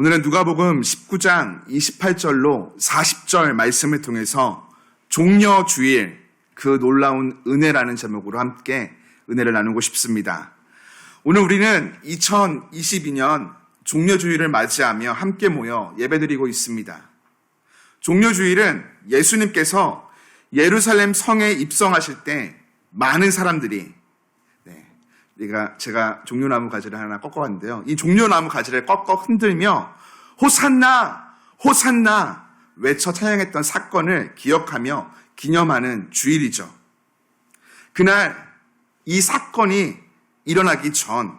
오늘은 누가복음 19장 28절로 40절 말씀을 통해서 종려주일, 그 놀라운 은혜라는 제목으로 함께 은혜를 나누고 싶습니다. 오늘 우리는 2022년 종려주일을 맞이하며 함께 모여 예배드리고 있습니다. 종려주일은 예수님께서 예루살렘 성에 입성하실 때 많은 사람들이 제가 종려나무 가지를 하나 꺾어왔는데요. 이 종려나무 가지를 꺾어 흔들며 호산나, 호산나 외쳐 찬양했던 사건을 기억하며 기념하는 주일이죠. 그날 이 사건이 일어나기 전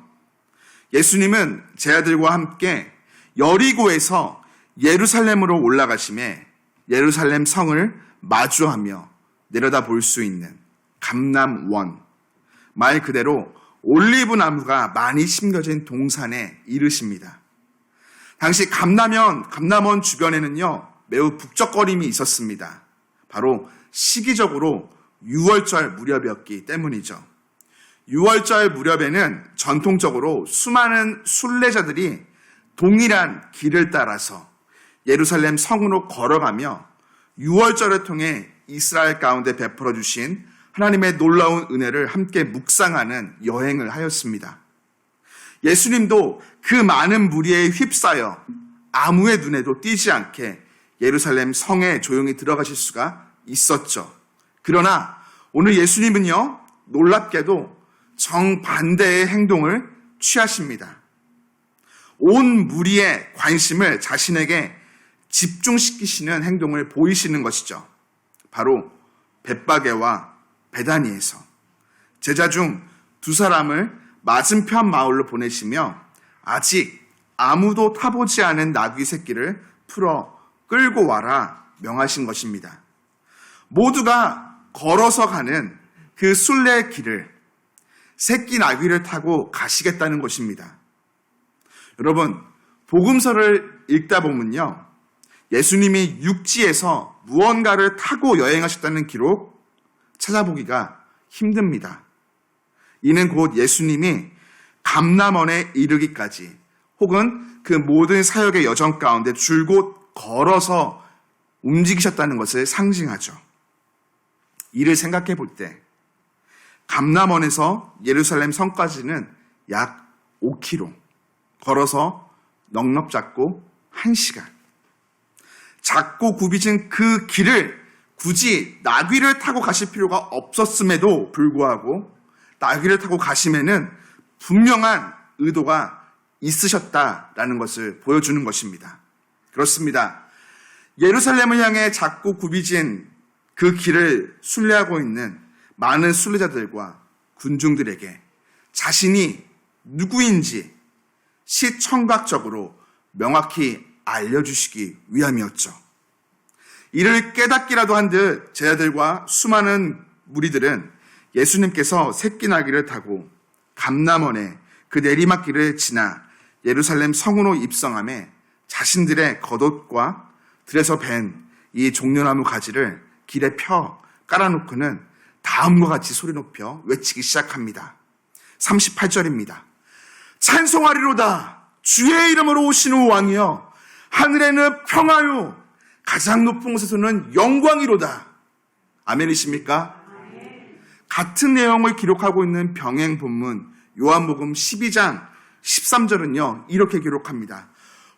예수님은 제 아들과 함께 여리고에서 예루살렘으로 올라가심에 예루살렘 성을 마주하며 내려다볼 수 있는 감람원, 말 그대로 올리브 나무가 많이 심겨진 동산에 이르십니다. 당시 감람원 주변에는요, 매우 북적거림이 있었습니다. 바로 시기적으로 6월절 무렵이었기 때문이죠. 6월절 무렵에는 전통적으로 수많은 순례자들이 동일한 길을 따라서 예루살렘 성으로 걸어가며 6월절을 통해 이스라엘 가운데 베풀어 주신 하나님의 놀라운 은혜를 함께 묵상하는 여행을 하였습니다. 예수님도 그 많은 무리에 휩싸여 아무의 눈에도 띄지 않게 예루살렘 성에 조용히 들어가실 수가 있었죠. 그러나 오늘 예수님은요, 놀랍게도 정반대의 행동을 취하십니다. 온 무리의 관심을 자신에게 집중시키시는 행동을 보이시는 것이죠. 바로 벳바게와 베다니에서 제자 중 두 사람을 맞은편 마을로 보내시며 아직 아무도 타보지 않은 나귀 새끼를 풀어 끌고 와라 명하신 것입니다. 모두가 걸어서 가는 그 순례 길을 새끼 나귀를 타고 가시겠다는 것입니다. 여러분, 복음서를 읽다 보면요, 예수님이 육지에서 무언가를 타고 여행하셨다는 기록 찾아보기가 힘듭니다. 이는 곧 예수님이 감람원에 이르기까지 혹은 그 모든 사역의 여정 가운데 줄곧 걸어서 움직이셨다는 것을 상징하죠. 이를 생각해 볼 때 감람원에서 예루살렘 성까지는 약 5km, 걸어서 넉넉 잡고 1시간. 작고 굽이진 그 길을 굳이 나귀를 타고 가실 필요가 없었음에도 불구하고 나귀를 타고 가심에는 분명한 의도가 있으셨다라는 것을 보여주는 것입니다. 그렇습니다. 예루살렘을 향해 작고 굽이진 그 길을 순례하고 있는 많은 순례자들과 군중들에게 자신이 누구인지 시청각적으로 명확히 알려주시기 위함이었죠. 이를 깨닫기라도 한 듯 제자들과 수많은 무리들은 예수님께서 새끼 나귀를 타고 감람원의 그 내리막길을 지나 예루살렘 성으로 입성함에 자신들의 겉옷과 들에서 벤 이 종려나무 가지를 길에 펴 깔아놓고는 다음과 같이 소리 높여 외치기 시작합니다. 38절입니다. 찬송하리로다 주의 이름으로 오시는 왕이여, 하늘에는 평화요 가장 높은 곳에서는 영광이로다. 아멘이십니까? 같은 내용을 기록하고 있는 병행 본문 요한복음 12장 13절은요, 이렇게 기록합니다.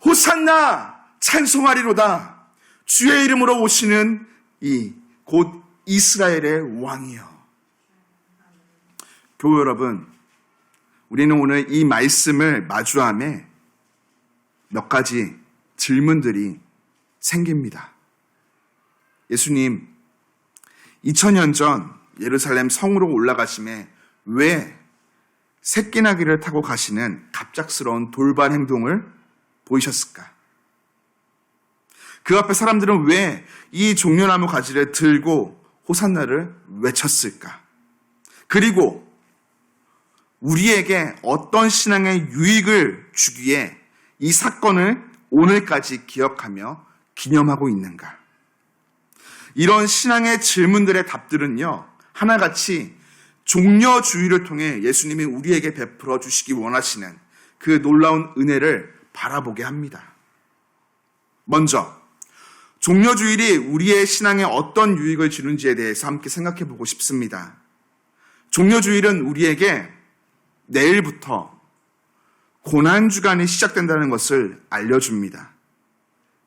호산나 찬송하리로다 주의 이름으로 오시는 이 곧 이스라엘의 왕이여. 교회 여러분, 우리는 오늘 이 말씀을 마주함에 몇 가지 질문들이 생깁니다. 예수님, 2000년 전 예루살렘 성으로 올라가심에 왜 새끼 나귀를 타고 가시는 갑작스러운 돌발 행동을 보이셨을까? 그 앞에 사람들은 왜 이 종려나무 가지를 들고 호산나를 외쳤을까? 그리고 우리에게 어떤 신앙의 유익을 주기에 이 사건을 오늘까지 기억하며 기념하고 있는가? 이런 신앙의 질문들의 답들은요, 하나같이 종려주의를 통해 예수님이 우리에게 베풀어 주시기 원하시는 그 놀라운 은혜를 바라보게 합니다. 먼저 종려주일이 우리의 신앙에 어떤 유익을 주는지에 대해서 함께 생각해 보고 싶습니다. 종려주일은 우리에게 내일부터 고난주간이 시작된다는 것을 알려줍니다.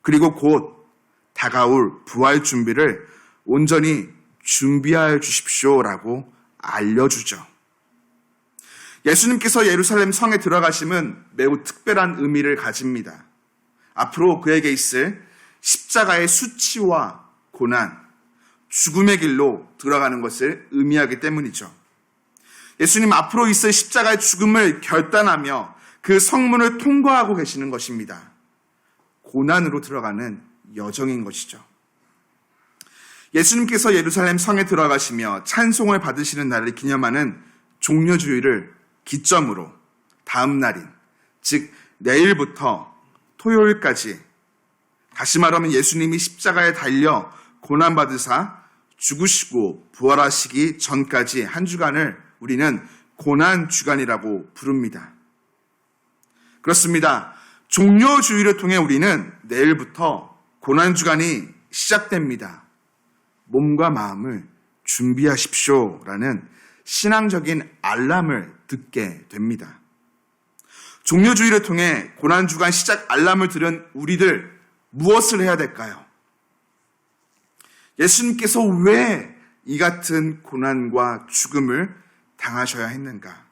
그리고 곧 다가올 부활 준비를 온전히 준비하여 주십시오라고 알려주죠. 예수님께서 예루살렘 성에 들어가심은 매우 특별한 의미를 가집니다. 앞으로 그에게 있을 십자가의 수치와 고난, 죽음의 길로 들어가는 것을 의미하기 때문이죠. 예수님 앞으로 있을 십자가의 죽음을 결단하며 그 성문을 통과하고 계시는 것입니다. 고난으로 들어가는 여정인 것이죠. 예수님께서 예루살렘 성에 들어가시며 찬송을 받으시는 날을 기념하는 종려주일을 기점으로 다음 날인, 즉 내일부터 토요일까지, 다시 말하면 예수님이 십자가에 달려 고난받으사 죽으시고 부활하시기 전까지 한 주간을 우리는 고난주간이라고 부릅니다. 그렇습니다. 종려주일을 통해 우리는 내일부터 고난주간이 시작됩니다. 몸과 마음을 준비하십시오라는 신앙적인 알람을 듣게 됩니다. 종려주일을 통해 고난주간 시작 알람을 들은 우리들 무엇을 해야 될까요? 예수님께서 왜 이 같은 고난과 죽음을 당하셔야 했는가?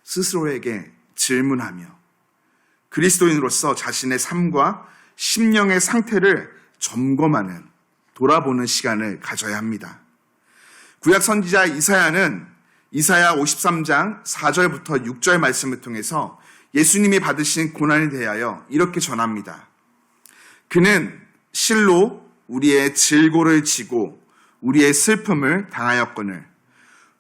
스스로에게 질문하며 그리스도인으로서 자신의 삶과 심령의 상태를 점검하는, 돌아보는 시간을 가져야 합니다. 구약 선지자 이사야는 이사야 53장 4절부터 6절 말씀을 통해서 예수님이 받으신 고난에 대하여 이렇게 전합니다. 그는 실로 우리의 질고를 지고 우리의 슬픔을 당하였거늘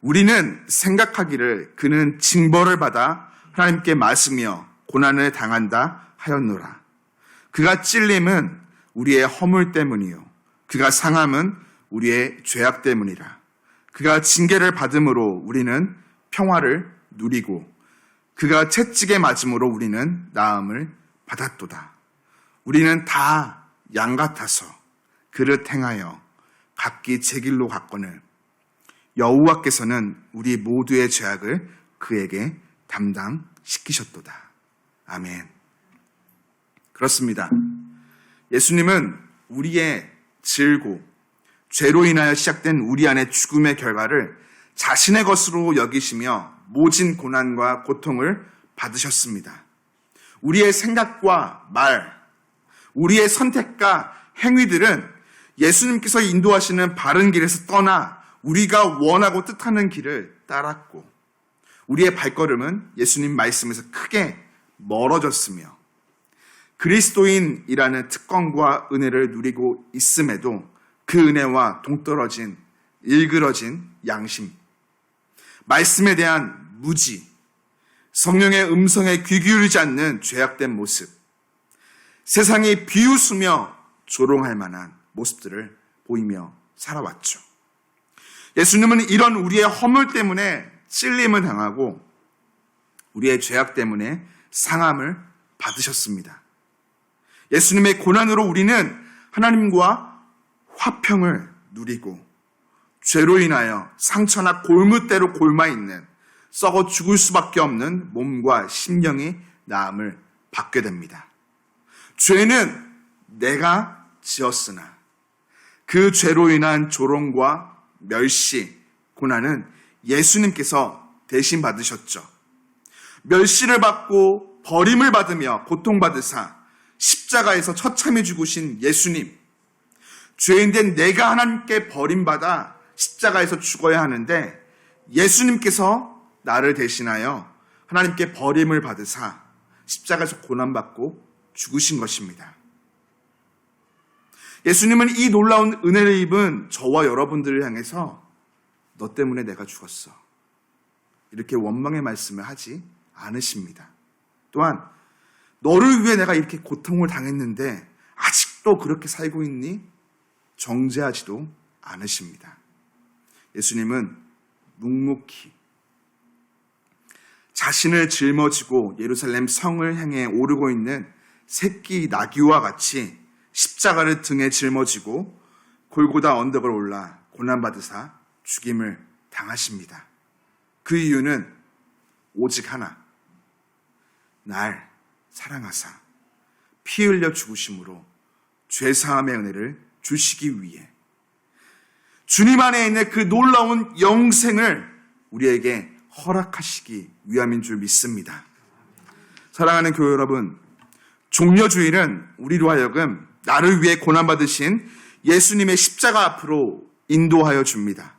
우리는 생각하기를 그는 징벌을 받아 하나님께 맞으며 고난을 당한다 하였노라. 그가 찔림은 우리의 허물 때문이요 그가 상함은 우리의 죄악 때문이라. 그가 징계를 받음으로 우리는 평화를 누리고 그가 채찍에 맞음으로 우리는 나음을 받았도다. 우리는 다 양 같아서 그릇 행하여 각기 제 길로 갔거늘 여호와께서는 우리 모두의 죄악을 그에게 담당시키셨도다. 아멘. 그렇습니다. 예수님은 우리의 질고 죄로 인하여 시작된 우리 안의 죽음의 결과를 자신의 것으로 여기시며 모진 고난과 고통을 받으셨습니다. 우리의 생각과 말, 우리의 선택과 행위들은 예수님께서 인도하시는 바른 길에서 떠나 우리가 원하고 뜻하는 길을 따랐고 우리의 발걸음은 예수님 말씀에서 크게 멀어졌으며 그리스도인이라는 특권과 은혜를 누리고 있음에도 그 은혜와 동떨어진 일그러진 양심, 말씀에 대한 무지, 성령의 음성에 귀 기울이지 않는 죄악된 모습, 세상이 비웃으며 조롱할 만한 모습들을 보이며 살아왔죠. 예수님은 이런 우리의 허물 때문에 찔림을 당하고 우리의 죄악 때문에 상함을 받으셨습니다. 예수님의 고난으로 우리는 하나님과 화평을 누리고 죄로 인하여 상처나 골무대로 골마있는 썩어 죽을 수밖에 없는 몸과 심령이 나음을 받게 됩니다. 죄는 내가 지었으나 그 죄로 인한 조롱과 멸시, 고난은 예수님께서 대신 받으셨죠. 멸시를 받고 버림을 받으며 고통받으사 십자가에서 처참히 죽으신 예수님, 죄인된 내가 하나님께 버림받아 십자가에서 죽어야 하는데 예수님께서 나를 대신하여 하나님께 버림을 받으사 십자가에서 고난받고 죽으신 것입니다. 예수님은 이 놀라운 은혜를 입은 저와 여러분들을 향해서 너 때문에 내가 죽었어, 이렇게 원망의 말씀을 하지 않으십니다. 또한 너를 위해 내가 이렇게 고통을 당했는데 아직도 그렇게 살고 있니? 정죄하지도 않으십니다. 예수님은 묵묵히 자신을 짊어지고 예루살렘 성을 향해 오르고 있는 새끼 나귀와 같이 십자가를 등에 짊어지고 골고다 언덕을 올라 고난받으사 죽임을 당하십니다. 그 이유는 오직 하나, 날 사랑하사 피 흘려 죽으심으로 죄사함의 은혜를 주시기 위해 주님 안에 있는 그 놀라운 영생을 우리에게 허락하시기 위함인 줄 믿습니다. 사랑하는 교회 여러분, 종려주일은 우리로 하여금 나를 위해 고난받으신 예수님의 십자가 앞으로 인도하여 줍니다.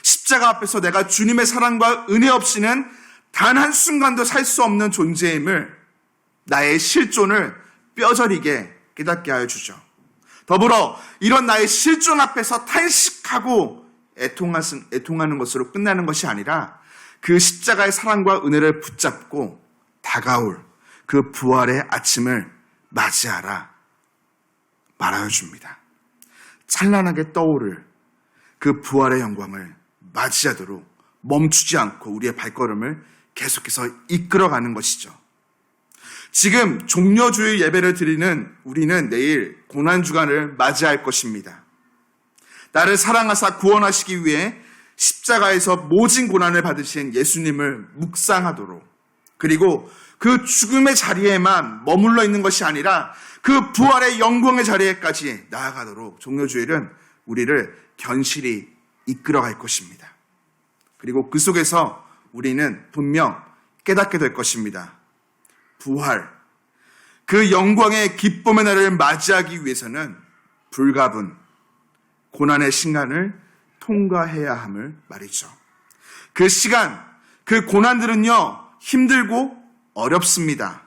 십자가 앞에서 내가 주님의 사랑과 은혜 없이는 단 한순간도 살 수 없는 존재임을, 나의 실존을 뼈저리게 깨닫게 하여 주죠. 더불어 이런 나의 실존 앞에서 탄식하고 애통하는 것으로 끝나는 것이 아니라 그 십자가의 사랑과 은혜를 붙잡고 다가올 그 부활의 아침을 맞이하라 말하여 줍니다. 찬란하게 떠오를 그 부활의 영광을 맞이하도록 멈추지 않고 우리의 발걸음을 계속해서 이끌어가는 것이죠. 지금 종려주일 예배를 드리는 우리는 내일 고난주간을 맞이할 것입니다. 나를 사랑하사 구원하시기 위해 십자가에서 모진 고난을 받으신 예수님을 묵상하도록, 그리고 그 죽음의 자리에만 머물러 있는 것이 아니라 그 부활의 영광의 자리에까지 나아가도록 종려주일은 우리를 견실히 이끌어갈 것입니다. 그리고 그 속에서 우리는 분명 깨닫게 될 것입니다. 부활, 그 영광의 기쁨의 날을 맞이하기 위해서는 불가분, 고난의 시간을 통과해야 함을 말이죠. 그 시간, 그 고난들은요, 힘들고 어렵습니다.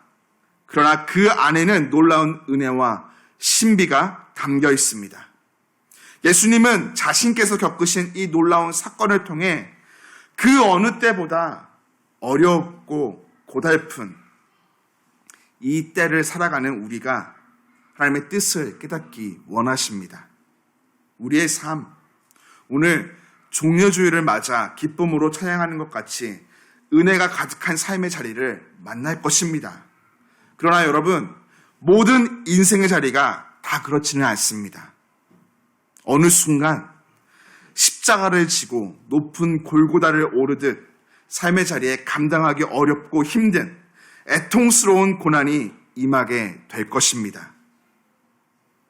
그러나 그 안에는 놀라운 은혜와 신비가 담겨 있습니다. 예수님은 자신께서 겪으신 이 놀라운 사건을 통해 그 어느 때보다 어렵고 고달픈 이 때를 살아가는 우리가 하나님의 뜻을 깨닫기 원하십니다. 우리의 삶, 오늘 종려주일을 맞아 기쁨으로 찬양하는 것 같이 은혜가 가득한 삶의 자리를 만날 것입니다. 그러나 여러분, 모든 인생의 자리가 다 그렇지는 않습니다. 어느 순간 십자가를 지고 높은 골고다를 오르듯 삶의 자리에 감당하기 어렵고 힘든 애통스러운 고난이 임하게 될 것입니다.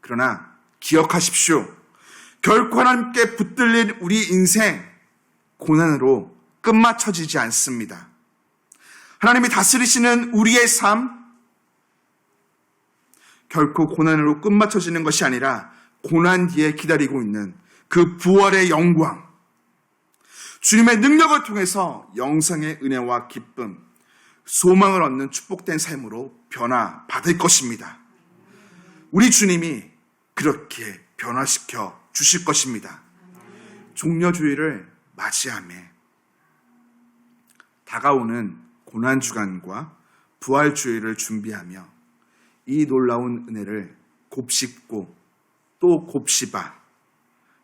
그러나 기억하십시오. 결코 하나님께 붙들린 우리 인생, 고난으로 끝마쳐지지 않습니다. 하나님이 다스리시는 우리의 삶, 결코 고난으로 끝마쳐지는 것이 아니라 고난 뒤에 기다리고 있는 그 부활의 영광, 주님의 능력을 통해서 영생의 은혜와 기쁨, 소망을 얻는 축복된 삶으로 변화받을 것입니다. 우리 주님이 그렇게 변화시켜 주실 것입니다. 종려주일을 맞이하며 다가오는 고난주간과 부활주일을 준비하며 이 놀라운 은혜를 곱씹고 또 곱씹어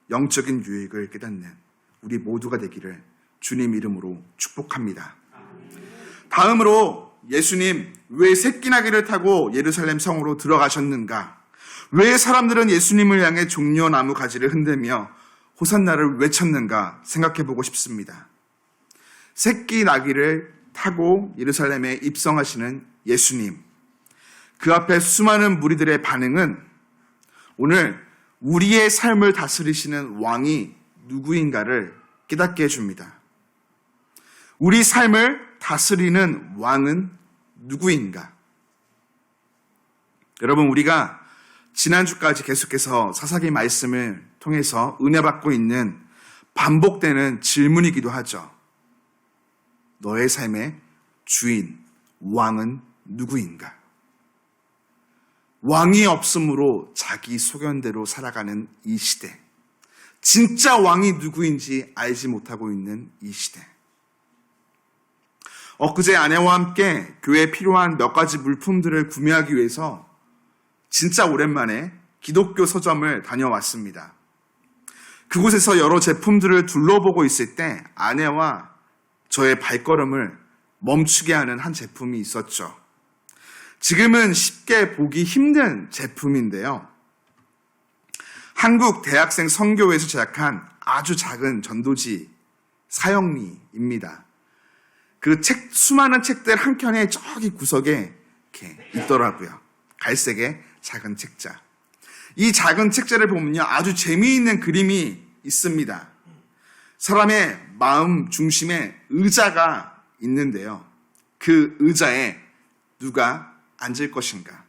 영적인 유익을 깨닫는 우리 모두가 되기를 주님 이름으로 축복합니다. 다음으로 예수님 왜 새끼나귀를 타고 예루살렘 성으로 들어가셨는가? 왜 사람들은 예수님을 향해 종려나무 가지를 흔들며 호산나를 외쳤는가 생각해 보고 싶습니다. 새끼나귀를 타고 예루살렘에 입성하시는 예수님, 그 앞에 수많은 무리들의 반응은 오늘 우리의 삶을 다스리시는 왕이 누구인가를 깨닫게 해줍니다. 우리 삶을 다스리는 왕은 누구인가? 여러분, 우리가 지난주까지 계속해서 사사기 말씀을 통해서 은혜 받고 있는 반복되는 질문이기도 하죠. 너의 삶의 주인, 왕은 누구인가? 왕이 없으므로 자기 소견대로 살아가는 이 시대. 진짜 왕이 누구인지 알지 못하고 있는 이 시대. 엊그제 아내와 함께 교회에 필요한 몇 가지 물품들을 구매하기 위해서 진짜 오랜만에 기독교 서점을 다녀왔습니다. 그곳에서 여러 제품들을 둘러보고 있을 때 아내와 저의 발걸음을 멈추게 하는 한 제품이 있었죠. 지금은 쉽게 보기 힘든 제품인데요. 한국 대학생 선교회에서 제작한 아주 작은 전도지 사형리입니다. 그 수많은 책들 한 켠에 저기 구석에 이렇게 있더라고요. 갈색의 작은 책자. 이 작은 책자를 보면요, 아주 재미있는 그림이 있습니다. 사람의 마음 중심에 의자가 있는데요. 그 의자에 누가 앉을 것인가?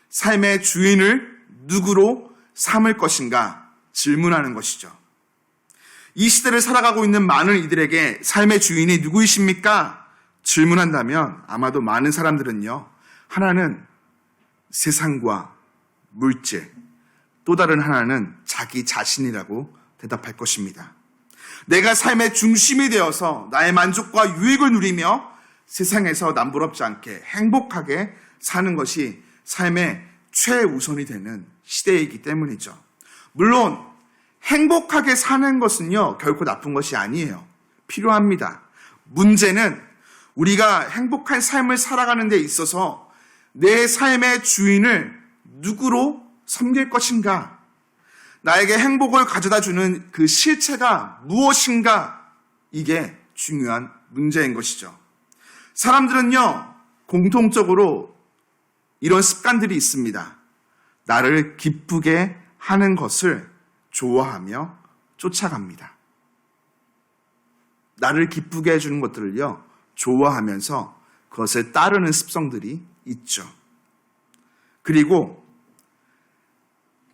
삶의 주인을 누구로 삼을 것인가? 질문하는 것이죠. 이 시대를 살아가고 있는 많은 이들에게 삶의 주인이 누구이십니까? 질문한다면 아마도 많은 사람들은요, 하나는 세상과 물질, 또 다른 하나는 자기 자신이라고 대답할 것입니다. 내가 삶의 중심이 되어서 나의 만족과 유익을 누리며 세상에서 남부럽지 않게 행복하게 사는 것이 삶의 최우선이 되는 시대이기 때문이죠. 물론 행복하게 사는 것은요, 결코 나쁜 것이 아니에요. 필요합니다. 문제는 우리가 행복한 삶을 살아가는 데 있어서 내 삶의 주인을 누구로 섬길 것인가? 나에게 행복을 가져다 주는 그 실체가 무엇인가? 이게 중요한 문제인 것이죠. 사람들은요, 공통적으로 이런 습관들이 있습니다. 나를 기쁘게 하는 것을 좋아하며 쫓아갑니다. 나를 기쁘게 해주는 것들을요, 좋아하면서 그것을 따르는 습성들이 있죠. 그리고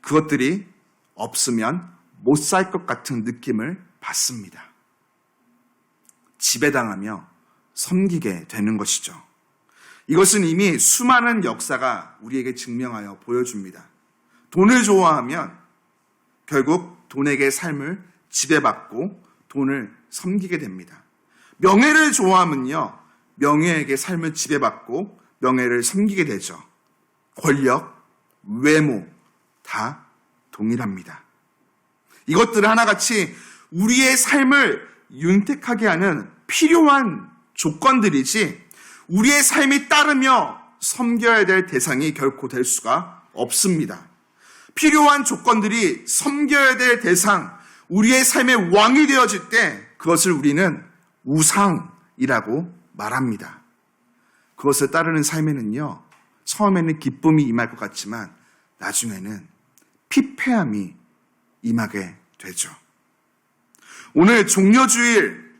그것들이 없으면 못 살 것 같은 느낌을 받습니다. 지배당하며 섬기게 되는 것이죠. 이것은 이미 수많은 역사가 우리에게 증명하여 보여줍니다. 돈을 좋아하면 결국 돈에게 삶을 지배받고 돈을 섬기게 됩니다. 명예를 좋아하면요, 명예에게 삶을 지배받고 명예를 섬기게 되죠. 권력, 외모 다 동일합니다. 이것들은 하나같이 우리의 삶을 윤택하게 하는 필요한 조건들이지 우리의 삶이 따르며 섬겨야 될 대상이 결코 될 수가 없습니다. 필요한 조건들이 섬겨야 될 대상, 우리의 삶의 왕이 되어질 때 그것을 우리는 우상이라고 말합니다. 그것을 따르는 삶에는요, 처음에는 기쁨이 임할 것 같지만 나중에는 피폐함이 임하게 되죠. 오늘 종려주일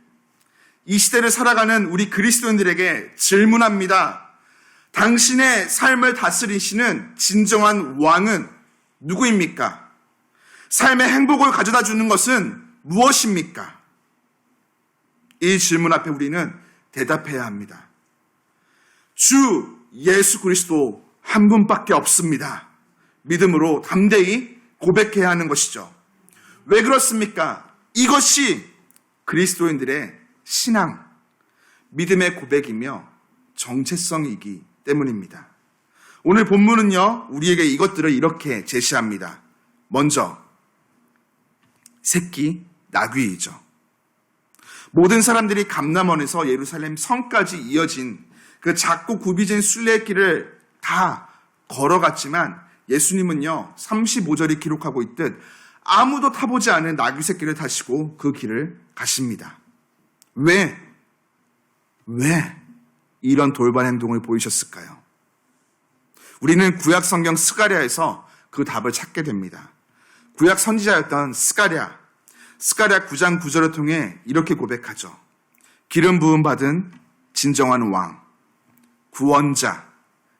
이 시대를 살아가는 우리 그리스도인들에게 질문합니다. 당신의 삶을 다스리시는 진정한 왕은 누구입니까? 삶의 행복을 가져다 주는 것은 무엇입니까? 이 질문 앞에 우리는 대답해야 합니다. 주 예수 그리스도 한 분밖에 없습니다. 믿음으로 담대히 고백해야 하는 것이죠. 왜 그렇습니까? 이것이 그리스도인들의 신앙, 믿음의 고백이며 정체성이기 때문입니다. 오늘 본문은요, 우리에게 이것들을 이렇게 제시합니다. 먼저 새끼 나귀이죠. 모든 사람들이 감람원에서 예루살렘 성까지 이어진 그 작고 굽이진 순례길을 다 걸어갔지만 예수님은요, 35절이 기록하고 있듯 아무도 타보지 않은 나귀 새끼를 타시고 그 길을 가십니다. 왜 이런 돌발 행동을 보이셨을까요? 우리는 구약 성경 스가랴에서 그 답을 찾게 됩니다. 구약 선지자였던 스가랴 9장 9절을 통해 이렇게 고백하죠. 기름 부음 받은 진정한 왕, 구원자,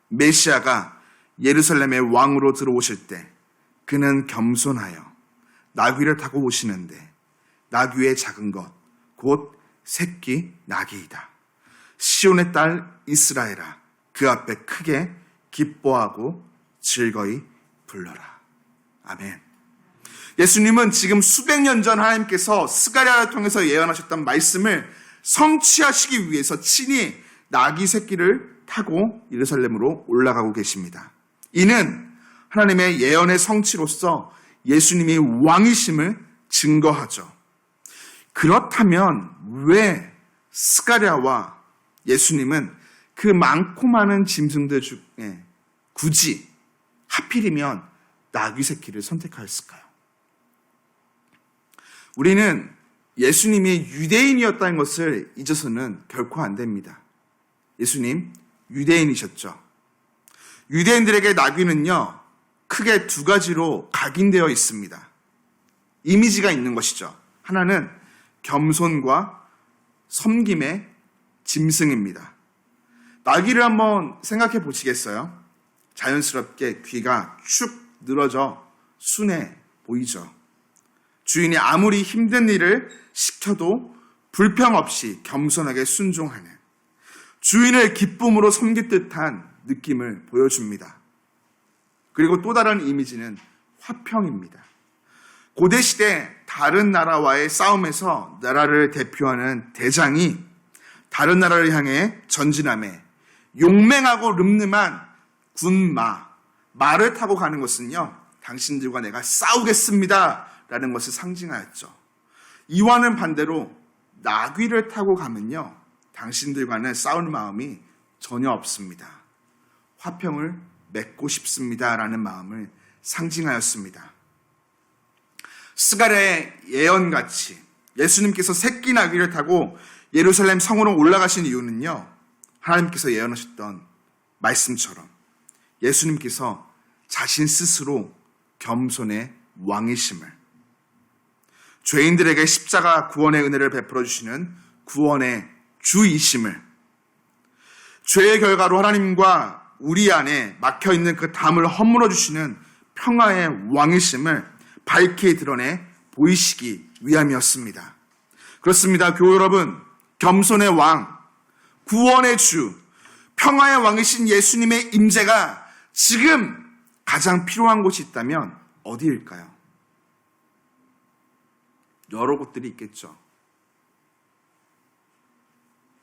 메시아가 예루살렘의 왕으로 들어오실 때 그는 겸손하여 나귀를 타고 오시는데 나귀의 작은 것, 곧 새끼 나귀이다. 시온의 딸 이스라엘아, 그 앞에 크게 기뻐하고 즐거이 불러라. 아멘. 예수님은 지금 수백 년 전 하나님께서 스가랴를 통해서 예언하셨던 말씀을 성취하시기 위해서 친히 나귀 새끼를 타고 예루살렘으로 올라가고 계십니다. 이는 하나님의 예언의 성취로서 예수님이 왕이심을 증거하죠. 그렇다면 왜 스가랴와 예수님은 그 많고 많은 짐승들 중에 굳이 하필이면 나귀 새끼를 선택하였을까요? 우리는 예수님이 유대인이었다는 것을 잊어서는 결코 안 됩니다. 예수님 유대인이셨죠. 유대인들에게 나귀는요, 크게 두 가지로 각인되어 있습니다. 이미지가 있는 것이죠. 하나는 겸손과 섬김의 짐승입니다. 나귀를 한번 생각해 보시겠어요? 자연스럽게 귀가 축 늘어져 순해 보이죠. 주인이 아무리 힘든 일을 시켜도 불평 없이 겸손하게 순종하는, 주인을 기쁨으로 섬길 듯한 느낌을 보여줍니다. 그리고 또 다른 이미지는 화평입니다. 고대시대 다른 나라와의 싸움에서 나라를 대표하는 대장이 다른 나라를 향해 전진함에 용맹하고 름름한 말을 타고 가는 것은요, 당신들과 내가 싸우겠습니다 라는 것을 상징하였죠. 이와는 반대로 나귀를 타고 가면요, 당신들과는 싸울 마음이 전혀 없습니다. 화평을 맺고 싶습니다 라는 마음을 상징하였습니다. 스가랴의 예언같이 예수님께서 새끼 나귀를 타고 예루살렘 성으로 올라가신 이유는요, 하나님께서 예언하셨던 말씀처럼 예수님께서 자신 스스로 겸손의 왕이심을, 죄인들에게 십자가 구원의 은혜를 베풀어 주시는 구원의 주이심을, 죄의 결과로 하나님과 우리 안에 막혀있는 그 담을 허물어 주시는 평화의 왕이심을 밝히 드러내 보이시기 위함이었습니다. 그렇습니다. 교회 여러분, 겸손의 왕, 구원의 주, 평화의 왕이신 예수님의 임재가 지금 가장 필요한 곳이 있다면 어디일까요? 여러 곳들이 있겠죠.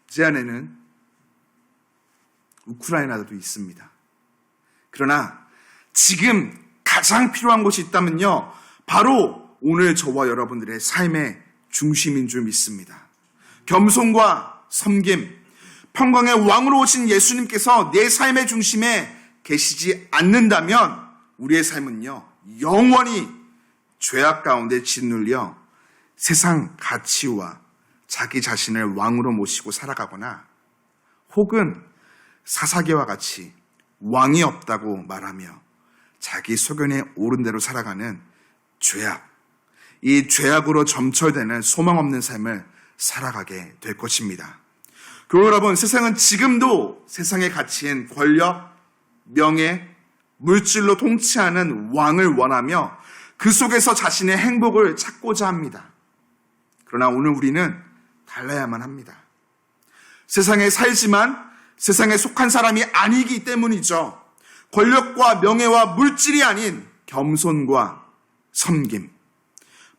제 안에는 우크라이나도 있습니다. 그러나 지금 가장 필요한 곳이 있다면요, 바로 오늘 저와 여러분들의 삶의 중심인 줄 믿습니다. 겸손과 섬김, 평강의 왕으로 오신 예수님께서 내 삶의 중심에 계시지 않는다면 우리의 삶은요, 영원히 죄악 가운데 짓눌려 세상 가치와 자기 자신을 왕으로 모시고 살아가거나, 혹은 사사기와 같이 왕이 없다고 말하며 자기 소견에 옳은 대로 살아가는 죄악, 이 죄악으로 점철되는 소망 없는 삶을 살아가게 될 것입니다. 교회 여러분, 세상은 지금도 세상의 가치인 권력, 명예, 물질로 통치하는 왕을 원하며 그 속에서 자신의 행복을 찾고자 합니다. 그러나 오늘 우리는 달라야만 합니다. 세상에 살지만 세상에 속한 사람이 아니기 때문이죠. 권력과 명예와 물질이 아닌 겸손과 섬김,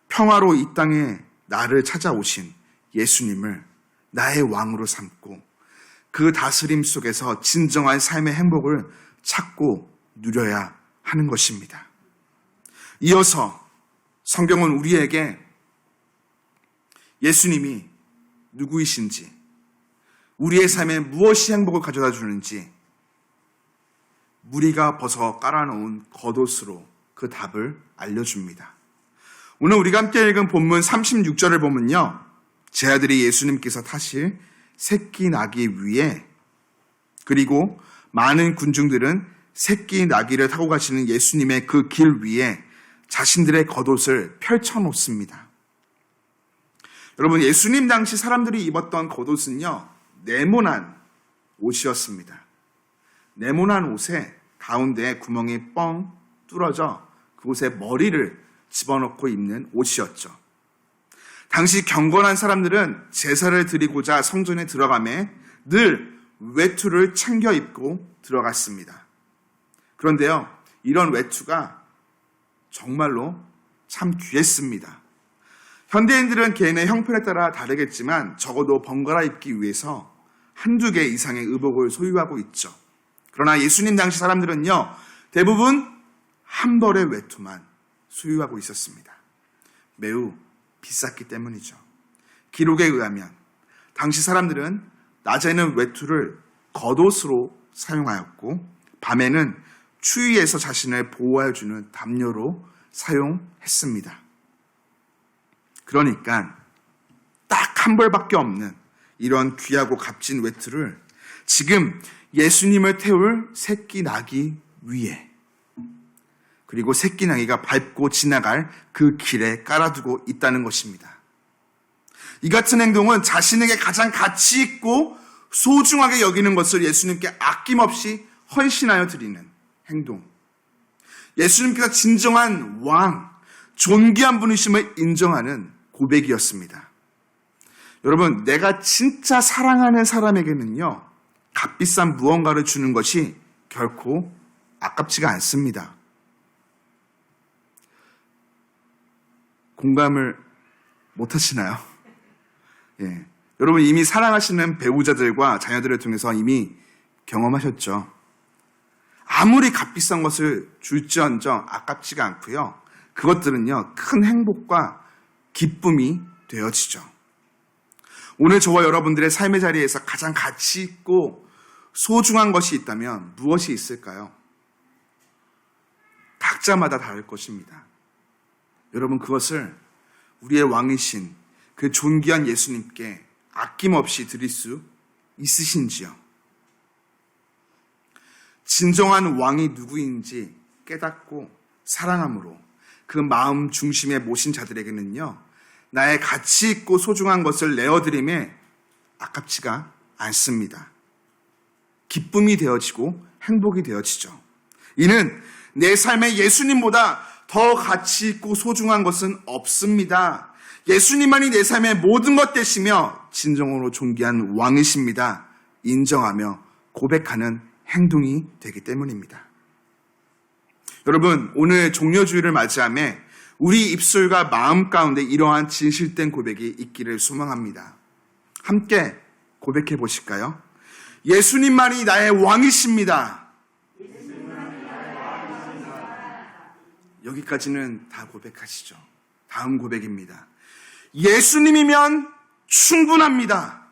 평화로 이 땅에 나를 찾아오신 예수님을 나의 왕으로 삼고 그 다스림 속에서 진정한 삶의 행복을 찾고 누려야 하는 것입니다. 이어서 성경은 우리에게 예수님이 누구이신지, 우리의 삶에 무엇이 행복을 가져다 주는지 무리가 벗어 깔아놓은 겉옷으로 그 답을 알려줍니다. 오늘 우리가 함께 읽은 본문 36절을 보면요, 제 아들이 예수님께서 타실 새끼 나귀 위에, 그리고 많은 군중들은 새끼 나귀를 타고 가시는 예수님의 그 길 위에 자신들의 겉옷을 펼쳐놓습니다. 여러분, 예수님 당시 사람들이 입었던 겉옷은요, 네모난 옷이었습니다. 네모난 옷에 가운데에 구멍이 뻥 뚫어져 그곳에 머리를 집어넣고 입는 옷이었죠. 당시 경건한 사람들은 제사를 드리고자 성전에 들어가매 늘 외투를 챙겨 입고 들어갔습니다. 그런데요, 이런 외투가 정말로 참 귀했습니다. 현대인들은 개인의 형편에 따라 다르겠지만 적어도 번갈아 입기 위해서 한두 개 이상의 의복을 소유하고 있죠. 그러나 예수님 당시 사람들은요, 대부분 한 벌의 외투만 소유하고 있었습니다. 매우 비쌌기 때문이죠. 기록에 의하면 당시 사람들은 낮에는 외투를 겉옷으로 사용하였고 밤에는 추위에서 자신을 보호해주는 담요로 사용했습니다. 그러니까 딱 한 벌밖에 없는 이런 귀하고 값진 외투를 지금 예수님을 태울 새끼 나귀 위에, 그리고 새끼 나귀가 밟고 지나갈 그 길에 깔아두고 있다는 것입니다. 이 같은 행동은 자신에게 가장 가치 있고 소중하게 여기는 것을 예수님께 아낌없이 헌신하여 드리는 행동. 예수님께서 진정한 왕, 존귀한 분이심을 인정하는 고백이었습니다. 여러분, 내가 진짜 사랑하는 사람에게는요, 값비싼 무언가를 주는 것이 결코 아깝지가 않습니다. 공감을 못 하시나요? 예. 여러분, 이미 사랑하시는 배우자들과 자녀들을 통해서 이미 경험하셨죠. 아무리 값비싼 것을 줄지언정 아깝지가 않고요. 그것들은요, 큰 행복과 기쁨이 되어지죠. 오늘 저와 여러분들의 삶의 자리에서 가장 가치 있고 소중한 것이 있다면 무엇이 있을까요? 각자마다 다를 것입니다. 여러분, 그것을 우리의 왕이신 그 존귀한 예수님께 아낌없이 드릴 수 있으신지요? 진정한 왕이 누구인지 깨닫고 사랑함으로 그 마음 중심에 모신 자들에게는요, 나의 가치 있고 소중한 것을 내어드림에 아깝지가 않습니다. 기쁨이 되어지고 행복이 되어지죠. 이는 내 삶에 예수님보다 더 가치 있고 소중한 것은 없습니다. 예수님만이 내 삶의 모든 것 되시며 진정으로 존귀한 왕이십니다. 인정하며 고백하는 행동이 되기 때문입니다. 여러분, 오늘 종려주일을 맞이하며 우리 입술과 마음 가운데 이러한 진실된 고백이 있기를 소망합니다. 함께 고백해 보실까요? 예수님만이 나의 왕이십니다. 여기까지는 다 고백하시죠. 다음 고백입니다. 예수님이면 충분합니다.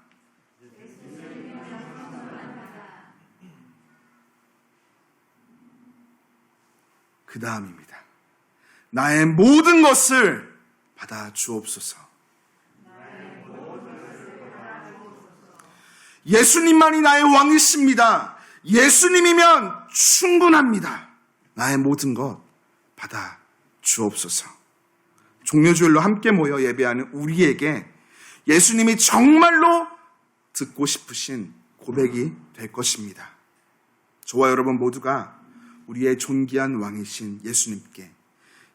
그 다음입니다. 나의 모든 것을 받아 주옵소서. 예수님만이 나의 왕이십니다. 예수님이면 충분합니다. 나의 모든 것 받아 주옵소서. 종려주일로 함께 모여 예배하는 우리에게 예수님이 정말로 듣고 싶으신 고백이 될 것입니다. 저와 여러분 모두가 우리의 존귀한 왕이신 예수님께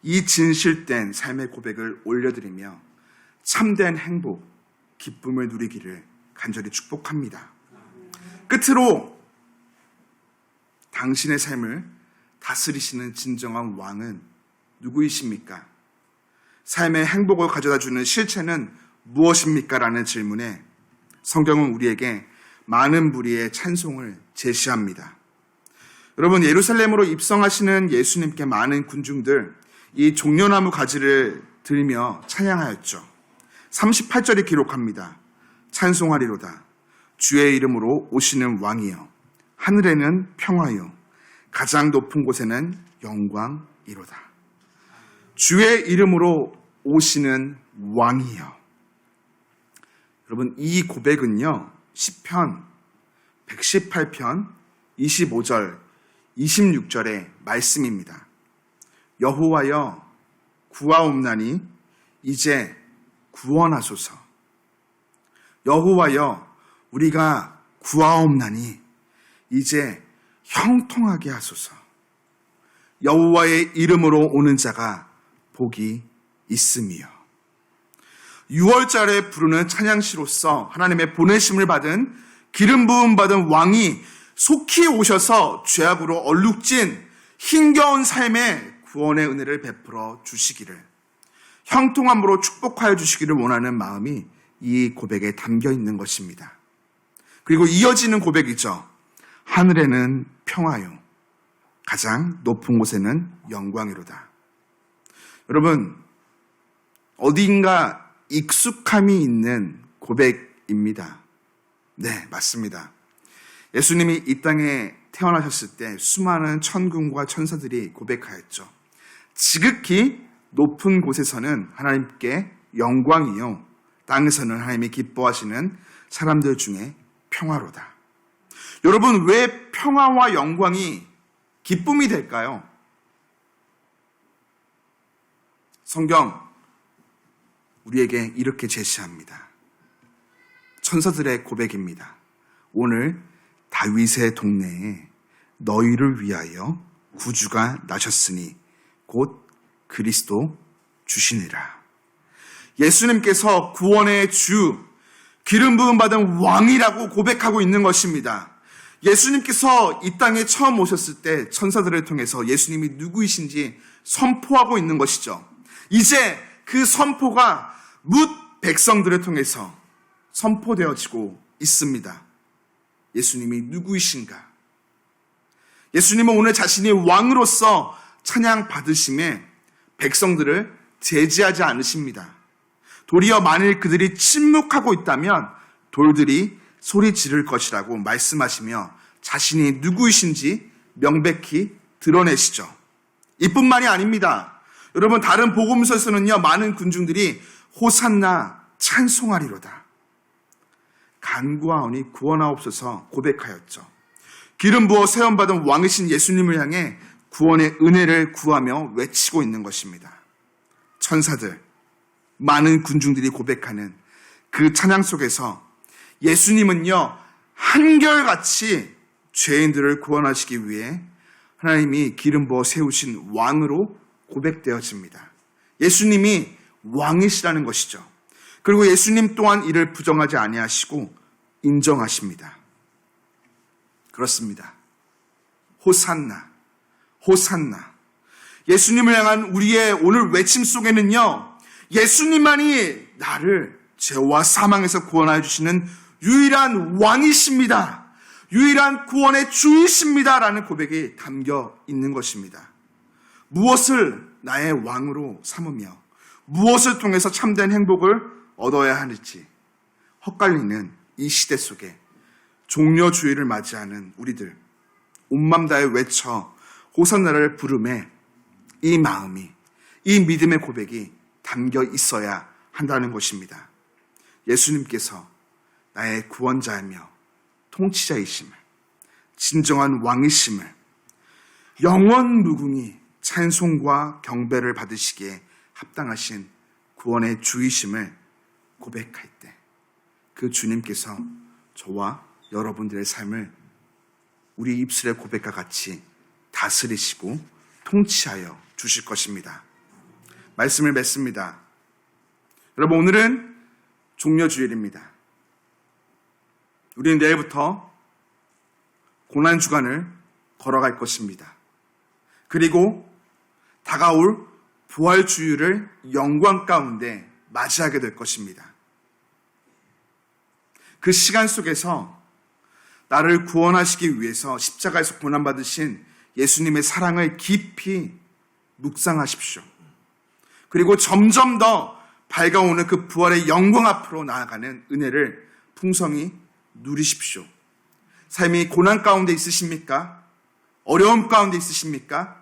이 진실된 삶의 고백을 올려드리며 참된 행복, 기쁨을 누리기를 간절히 축복합니다. 끝으로 당신의 삶을 다스리시는 진정한 왕은 누구이십니까? 삶의 행복을 가져다주는 실체는 무엇입니까? 라는 질문에 성경은 우리에게 많은 부류의 찬송을 제시합니다. 여러분, 예루살렘으로 입성하시는 예수님께 많은 군중들 이 종려나무 가지를 들며 찬양하였죠. 38절이 기록합니다. 찬송하리로다. 주의 이름으로 오시는 왕이여. 하늘에는 평화요. 가장 높은 곳에는 영광이로다. 주의 이름으로 오시는 왕이여. 여러분, 이 고백은요, 시편 118편 25절, 26절의 말씀입니다. 여호와여 구하옵나니 이제 구원하소서. 여호와여 우리가 구하옵나니 이제 형통하게 하소서. 여호와의 이름으로 오는 자가 복이 있음이요. 6월절에 부르는 찬양시로서 하나님의 보내심을 받은 기름 부음 받은 왕이 속히 오셔서 죄악으로 얼룩진 힘겨운 삶에 구원의 은혜를 베풀어 주시기를, 형통함으로 축복하여 주시기를 원하는 마음이 이 고백에 담겨 있는 것입니다. 그리고 이어지는 고백이죠. 하늘에는 평화요. 가장 높은 곳에는 영광이로다. 여러분, 어딘가 익숙함이 있는 고백입니다. 네, 맞습니다. 예수님이 이 땅에 태어나셨을 때 수많은 천군과 천사들이 고백하였죠. 지극히 높은 곳에서는 하나님께 영광이요, 땅에서는 하나님이 기뻐하시는 사람들 중에 평화로다. 여러분, 왜 평화와 영광이 기쁨이 될까요? 성경 우리에게 이렇게 제시합니다. 천사들의 고백입니다. 오늘 다윗의 동네에 너희를 위하여 구주가 나셨으니 곧 그리스도 주시니라. 예수님께서 구원의 주, 기름 부음 받은 왕이라고 고백하고 있는 것입니다. 예수님께서 이 땅에 처음 오셨을 때 천사들을 통해서 예수님이 누구이신지 선포하고 있는 것이죠. 이제 그 선포가 뭇 백성들을 통해서 선포되어지고 있습니다. 예수님이 누구이신가? 예수님은 오늘 자신이 왕으로서 찬양 받으심에 백성들을 제지하지 않으십니다. 도리어 만일 그들이 침묵하고 있다면 돌들이 소리 지를 것이라고 말씀하시며 자신이 누구이신지 명백히 드러내시죠. 이뿐만이 아닙니다. 여러분, 다른 복음서에서는요, 많은 군중들이 호산나 찬송하리로다, 간구하오니 구원하옵소서 고백하였죠. 기름 부어 세움받은 왕이신 예수님을 향해 구원의 은혜를 구하며 외치고 있는 것입니다. 천사들, 많은 군중들이 고백하는 그 찬양 속에서 예수님은요, 한결같이 죄인들을 구원하시기 위해 하나님이 기름 부어 세우신 왕으로 고백되어집니다. 예수님이 왕이시라는 것이죠. 그리고 예수님 또한 이를 부정하지 아니하시고 인정하십니다. 그렇습니다. 호산나, 호산나. 예수님을 향한 우리의 오늘 외침 속에는요, 예수님만이 나를 죄와 사망에서 구원하여 주시는 유일한 왕이십니다. 유일한 구원의 주이십니다. 라는 고백이 담겨 있는 것입니다. 무엇을 나의 왕으로 삼으며 무엇을 통해서 참된 행복을 얻어야 하는지 헛갈리는 이 시대 속에 종려주의를 맞이하는 우리들, 온맘 다해 외쳐 호산나를 부름에 이 마음이, 이 믿음의 고백이 담겨 있어야 한다는 것입니다. 예수님께서 나의 구원자이며 통치자이심을, 진정한 왕이심을, 영원 무궁히 찬송과 경배를 받으시기에 합당하신 구원의 주이심을 고백할 때 그 주님께서 저와 여러분들의 삶을 우리 입술의 고백과 같이 다스리시고 통치하여 주실 것입니다. 말씀을 맺습니다. 여러분, 오늘은 종려주일입니다. 우리는 내일부터 고난주간을 걸어갈 것입니다. 그리고 다가올 부활주일을 영광 가운데 맞이하게 될 것입니다. 그 시간 속에서 나를 구원하시기 위해서 십자가에서 고난받으신 예수님의 사랑을 깊이 묵상하십시오. 그리고 점점 더 밝아오는 그 부활의 영광 앞으로 나아가는 은혜를 풍성히 누리십시오. 삶이 고난 가운데 있으십니까? 어려움 가운데 있으십니까?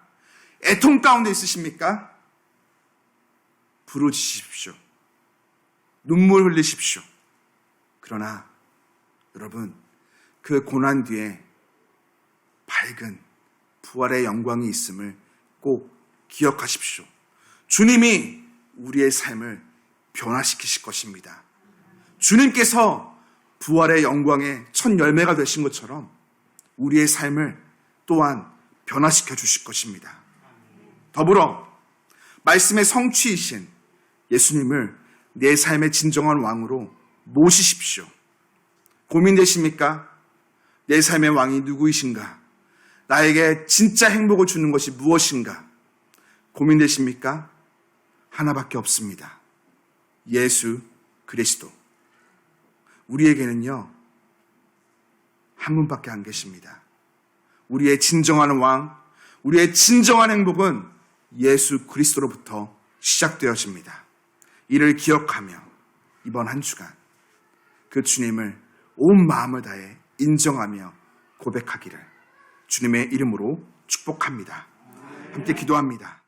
애통 가운데 있으십니까? 부르짖으십시오. 눈물 흘리십시오. 그러나 여러분, 그 고난 뒤에 밝은 부활의 영광이 있음을 꼭 기억하십시오. 주님이 우리의 삶을 변화시키실 것입니다. 주님께서 부활의 영광의 첫 열매가 되신 것처럼 우리의 삶을 또한 변화시켜 주실 것입니다. 더불어 말씀의 성취이신 예수님을 내 삶의 진정한 왕으로 모시십시오. 고민되십니까? 내 삶의 왕이 누구이신가? 나에게 진짜 행복을 주는 것이 무엇인가? 고민되십니까? 하나밖에 없습니다. 예수 그리스도. 우리에게는요, 한 분밖에 안 계십니다. 우리의 진정한 왕, 우리의 진정한 행복은 예수 그리스도로부터 시작되어집니다. 이를 기억하며 이번 한 주간 그 주님을 온 마음을 다해 인정하며 고백하기를 주님의 이름으로 축복합니다. 함께 기도합니다.